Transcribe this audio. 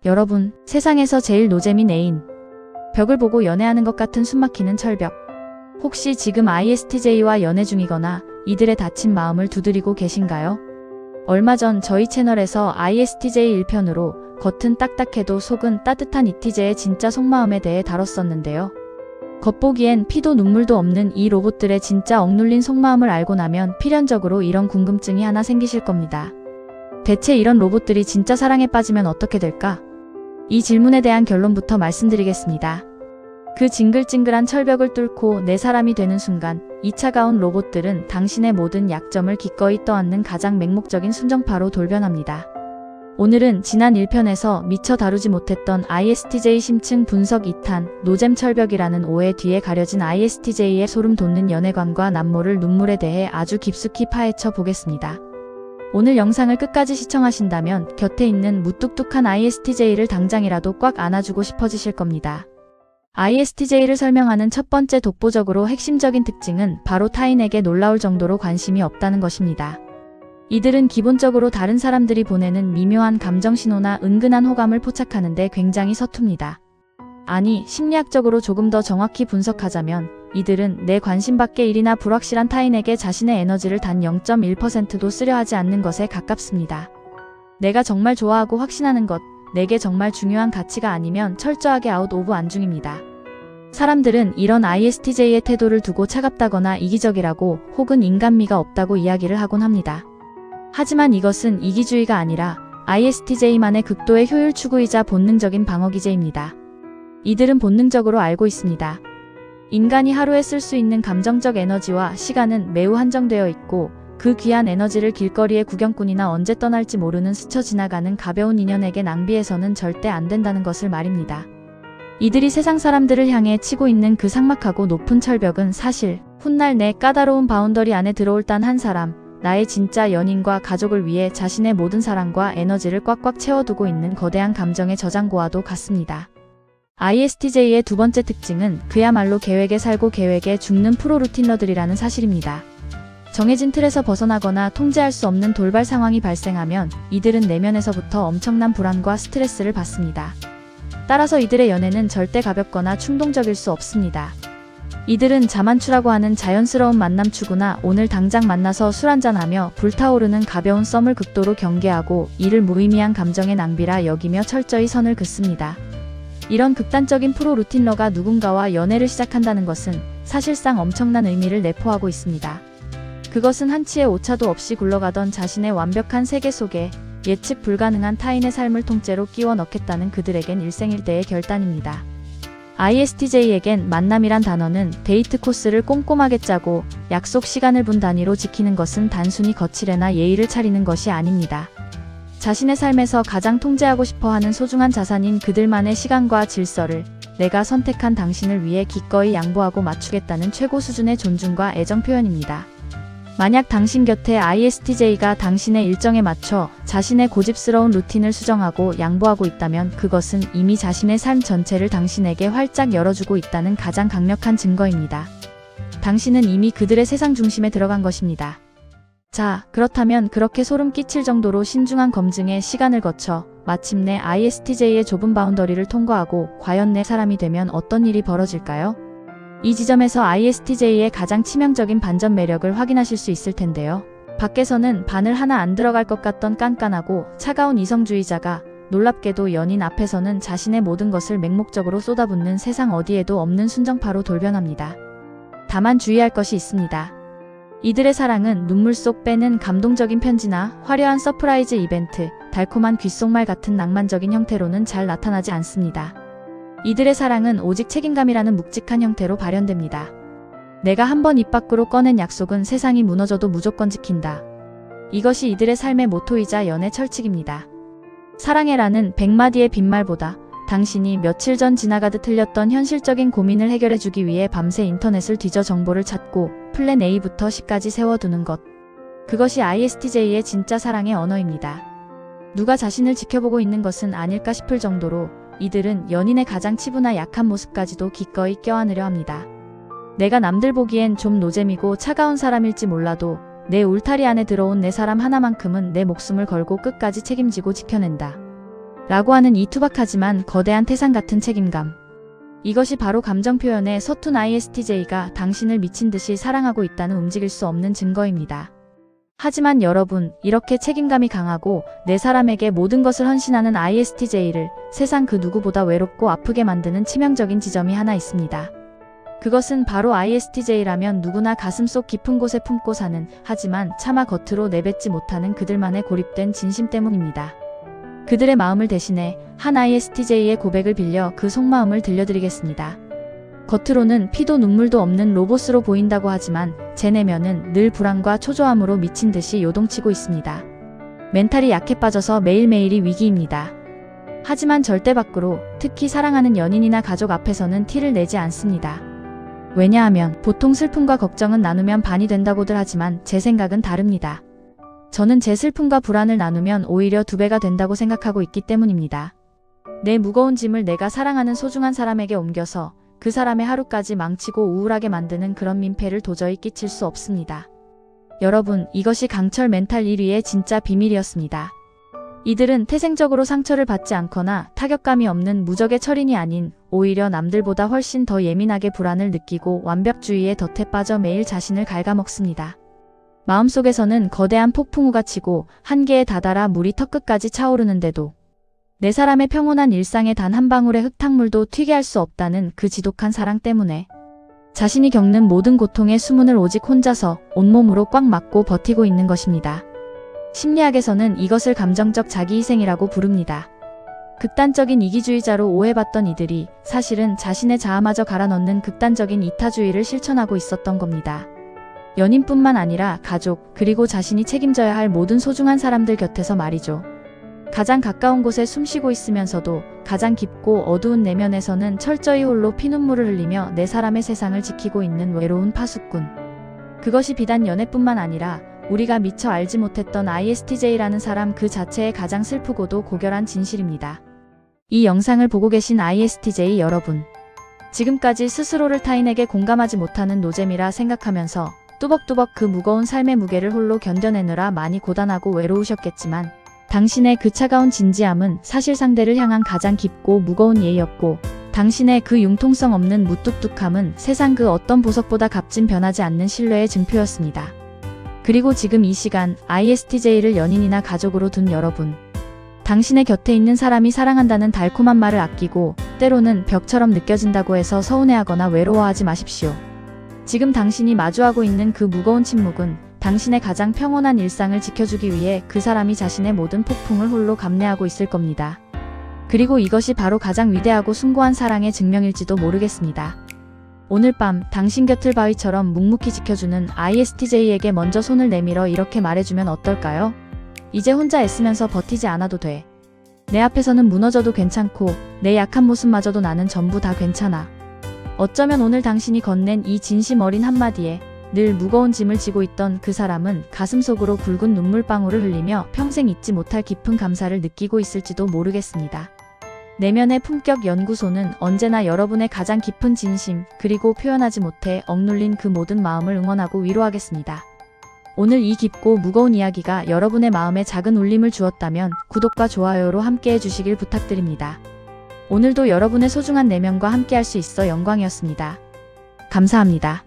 여러분, 세상에서 제일 노잼인 애인. 벽을 보고 연애하는 것 같은 숨막히는 철벽. 혹시 지금 ISTJ와 연애 중이거나 이들의 다친 마음을 두드리고 계신가요? 얼마 전 저희 채널에서 ISTJ 1편으로 겉은 딱딱해도 속은 따뜻한 이티제의 진짜 속마음에 대해 다뤘었는데요. 겉보기엔 피도 눈물도 없는 이 로봇들의 진짜 억눌린 속마음을 알고 나면 필연적으로 이런 궁금증이 하나 생기실 겁니다. 대체 이런 로봇들이 진짜 사랑에 빠지면 어떻게 될까? 이 질문에 대한 결론부터 말씀드리겠습니다. 그 징글징글한 철벽을 뚫고 내 사람이 되는 순간 이 차가운 로봇들은 당신의 모든 약점을 기꺼이 떠안는 가장 맹목적인 순정파로 돌변합니다. 오늘은 지난 1편에서 미처 다루지 못했던 ISTJ 심층 분석 2탄 노잼 철벽이라는 오해 뒤에 가려진 ISTJ의 소름 돋는 연애관과 남모를 눈물에 대해 아주 깊숙이 파헤쳐 보겠습니다. 오늘 영상을 끝까지 시청하신다면 곁에 있는 무뚝뚝한 ISTJ를 당장이라도 꽉 안아주고 싶어지실 겁니다. ISTJ를 설명하는 첫 번째 독보적으로 핵심적인 특징은 바로 타인에게 놀라울 정도로 관심이 없다는 것입니다. 이들은 기본적으로 다른 사람들이 보내는 미묘한 감정신호나 은근한 호감을 포착하는데 굉장히 서툽니다. 아니, 심리학적으로 조금 더 정확히 분석하자면 이들은 내 관심 밖의 일이나 불확실한 타인에게 자신의 에너지를 단 0.1%도 쓰려 하지 않는 것에 가깝습니다. 내가 정말 좋아하고 확신하는 것, 내게 정말 중요한 가치가 아니면 철저하게 아웃 오브 안중입니다. 사람들은 이런 ISTJ의 태도를 두고 차갑다거나 이기적이라고 혹은 인간미가 없다고 이야기를 하곤 합니다. 하지만 이것은 이기주의가 아니라 ISTJ만의 극도의 효율 추구이자 본능적인 방어 기제입니다. 이들은 본능적으로 알고 있습니다. 인간이 하루에 쓸 수 있는 감정적 에너지와 시간은 매우 한정되어 있고 그 귀한 에너지를 길거리의 구경꾼이나 언제 떠날지 모르는 스쳐 지나가는 가벼운 인연에게 낭비해서는 절대 안 된다는 것을 말입니다. 이들이 세상 사람들을 향해 치고 있는 그 삭막하고 높은 철벽은 사실 훗날 내 까다로운 바운더리 안에 들어올 단 한 사람, 나의 진짜 연인과 가족을 위해 자신의 모든 사랑과 에너지를 꽉꽉 채워두고 있는 거대한 감정의 저장고와도 같습니다. ISTJ의 두 번째 특징은 그야말로 계획에 살고 계획에 죽는 프로 루틴러들이라는 사실입니다. 정해진 틀에서 벗어나거나 통제할 수 없는 돌발 상황이 발생하면 이들은 내면에서부터 엄청난 불안과 스트레스를 받습니다. 따라서 이들의 연애는 절대 가볍거나 충동적일 수 없습니다. 이들은 자만추라고 하는 자연스러운 만남 추구나 오늘 당장 만나서 술 한잔하며 불타오르는 가벼운 썸을 극도로 경계하고 이를 무의미한 감정의 낭비라 여기며 철저히 선을 긋습니다. 이런 극단적인 프로 루틴러가 누군가와 연애를 시작한다는 것은 사실상 엄청난 의미를 내포하고 있습니다. 그것은 한치의 오차도 없이 굴러가던 자신의 완벽한 세계 속에 예측 불가능한 타인의 삶을 통째로 끼워 넣겠다는 그들에겐 일생일대의 결단입니다. ISTJ에겐 만남이란 단어는 데이트 코스를 꼼꼼하게 짜고 약속 시간을 분 단위로 지키는 것은 단순히 거칠애나 예의를 차리는 것이 아닙니다. 자신의 삶에서 가장 통제하고 싶어하는 소중한 자산인 그들만의 시간과 질서를 내가 선택한 당신을 위해 기꺼이 양보하고 맞추겠다는 최고 수준의 존중과 애정 표현입니다. 만약 당신 곁에 ISTJ가 당신의 일정에 맞춰 자신의 고집스러운 루틴을 수정하고 양보하고 있다면 그것은 이미 자신의 삶 전체를 당신에게 활짝 열어주고 있다는 가장 강력한 증거입니다. 당신은 이미 그들의 세상 중심에 들어간 것입니다. 자, 그렇다면 그렇게 소름 끼칠 정도로 신중한 검증의 시간을 거쳐 마침내 ISTJ의 좁은 바운더리를 통과하고 과연 내 사람이 되면 어떤 일이 벌어질까요? 이 지점에서 ISTJ의 가장 치명적인 반전 매력을 확인하실 수 있을 텐데요. 밖에서는 바늘 하나 안 들어갈 것 같던 깐깐하고 차가운 이성주의자가 놀랍게도 연인 앞에서는 자신의 모든 것을 맹목적으로 쏟아붓는 세상 어디에도 없는 순정파로 돌변합니다. 다만 주의할 것이 있습니다. 이들의 사랑은 눈물 속 빼는 감동적인 편지나 화려한 서프라이즈 이벤트, 달콤한 귓속말 같은 낭만적인 형태로는 잘 나타나지 않습니다. 이들의 사랑은 오직 책임감이라는 묵직한 형태로 발현됩니다. 내가 한번 입 밖으로 꺼낸 약속은 세상이 무너져도 무조건 지킨다. 이것이 이들의 삶의 모토이자 연애 철칙입니다. 사랑해라는 100마디의 빈말보다 당신이 며칠 전 지나가듯 틀렸던 현실적인 고민을 해결해주기 위해 밤새 인터넷을 뒤져 정보를 찾고 플랜 A부터 C까지 세워두는 것. 그것이 ISTJ의 진짜 사랑의 언어입니다. 누가 자신을 지켜보고 있는 것은 아닐까 싶을 정도로 이들은 연인의 가장 치부나 약한 모습까지도 기꺼이 껴안으려 합니다. 내가 남들 보기엔 좀 노잼이고 차가운 사람일지 몰라도 내 울타리 안에 들어온 내 사람 하나만큼은 내 목숨을 걸고 끝까지 책임지고 지켜낸다. 라고 하는 이 투박하지만 거대한 태산 같은 책임감. 이것이 바로 감정 표현의 서툰 ISTJ가 당신을 미친 듯이 사랑하고 있다는 움직일 수 없는 증거입니다. 하지만 여러분, 이렇게 책임감이 강하고 내 사람에게 모든 것을 헌신하는 ISTJ를 세상 그 누구보다 외롭고 아프게 만드는 치명적인 지점이 하나 있습니다. 그것은 바로 ISTJ라면 누구나 가슴속 깊은 곳에 품고 사는, 하지만 차마 겉으로 내뱉지 못하는 그들만의 고립된 진심 때문입니다. 그들의 마음을 대신해 한 ISTJ의 고백을 빌려 그 속마음을 들려드리겠습니다. 겉으로는 피도 눈물도 없는 로봇으로 보인다고 하지만 제 내면은 늘 불안과 초조함으로 미친 듯이 요동치고 있습니다. 멘탈이 약해 빠져서 매일매일이 위기입니다. 하지만 절대 밖으로, 특히 사랑하는 연인이나 가족 앞에서는 티를 내지 않습니다. 왜냐하면 보통 슬픔과 걱정은 나누면 반이 된다고들 하지만 제 생각은 다릅니다. 저는 제 슬픔과 불안을 나누면 오히려 2배가 된다고 생각하고 있기 때문입니다. 내 무거운 짐을 내가 사랑하는 소중한 사람에게 옮겨서 그 사람의 하루까지 망치고 우울하게 만드는 그런 민폐를 도저히 끼칠 수 없습니다. 여러분, 이것이 강철 멘탈 1위의 진짜 비밀이었습니다. 이들은 태생적으로 상처를 받지 않거나 타격감이 없는 무적의 철인이 아닌, 오히려 남들보다 훨씬 더 예민하게 불안을 느끼고 완벽주의의 덫에 빠져 매일 자신을 갉아먹습니다. 마음속에서는 거대한 폭풍우가 치고 한계에 다다라 물이 턱끝까지 차오르는데도 내 사람의 평온한 일상에 단 한 방울의 흙탕물도 튀게 할 수 없다는 그 지독한 사랑 때문에 자신이 겪는 모든 고통의 수문을 오직 혼자서 온몸으로 꽉 막고 버티고 있는 것입니다. 심리학에서는 이것을 감정적 자기희생이라고 부릅니다. 극단적인 이기주의자로 오해받던 이들이 사실은 자신의 자아마저 갈아넣는 극단적인 이타주의를 실천하고 있었던 겁니다. 연인뿐만 아니라 가족, 그리고 자신이 책임져야 할 모든 소중한 사람들 곁에서 말이죠. 가장 가까운 곳에 숨쉬고 있으면서도 가장 깊고 어두운 내면에서는 철저히 홀로 피눈물을 흘리며 내 사람의 세상을 지키고 있는 외로운 파수꾼. 그것이 비단 연애뿐만 아니라 우리가 미처 알지 못했던 ISTJ라는 사람 그 자체의 가장 슬프고도 고결한 진실입니다. 이 영상을 보고 계신 ISTJ 여러분, 지금까지 스스로를 타인에게 공감하지 못하는 노잼이라 생각하면서 뚜벅뚜벅 그 무거운 삶의 무게를 홀로 견뎌내느라 많이 고단하고 외로우셨겠지만 당신의 그 차가운 진지함은 사실 상대를 향한 가장 깊고 무거운 예의였고, 당신의 그 융통성 없는 무뚝뚝함은 세상 그 어떤 보석보다 값진 변하지 않는 신뢰의 증표였습니다. 그리고 지금 이 시간 ISTJ를 연인이나 가족으로 둔 여러분, 당신의 곁에 있는 사람이 사랑한다는 달콤한 말을 아끼고 때로는 벽처럼 느껴진다고 해서 서운해하거나 외로워하지 마십시오. 지금 당신이 마주하고 있는 그 무거운 침묵은 당신의 가장 평온한 일상을 지켜주기 위해 그 사람이 자신의 모든 폭풍을 홀로 감내하고 있을 겁니다. 그리고 이것이 바로 가장 위대하고 숭고한 사랑의 증명일지도 모르겠습니다. 오늘 밤 당신 곁을 바위처럼 묵묵히 지켜주는 ISTJ에게 먼저 손을 내밀어 이렇게 말해주면 어떨까요? 이제 혼자 애쓰면서 버티지 않아도 돼. 내 앞에서는 무너져도 괜찮고 내 약한 모습마저도 나는 전부 다 괜찮아. 어쩌면 오늘 당신이 건넨 이 진심 어린 한마디에 늘 무거운 짐을 지고 있던 그 사람은 가슴속으로 굵은 눈물방울을 흘리며 평생 잊지 못할 깊은 감사를 느끼고 있을지도 모르겠습니다. 내면의 품격 연구소는 언제나 여러분의 가장 깊은 진심, 그리고 표현하지 못해 억눌린 그 모든 마음을 응원하고 위로하겠습니다. 오늘 이 깊고 무거운 이야기가 여러분의 마음에 작은 울림을 주었다면 구독과 좋아요로 함께해 주시길 부탁드립니다. 오늘도 여러분의 소중한 내면과 함께할 수 있어 영광이었습니다. 감사합니다.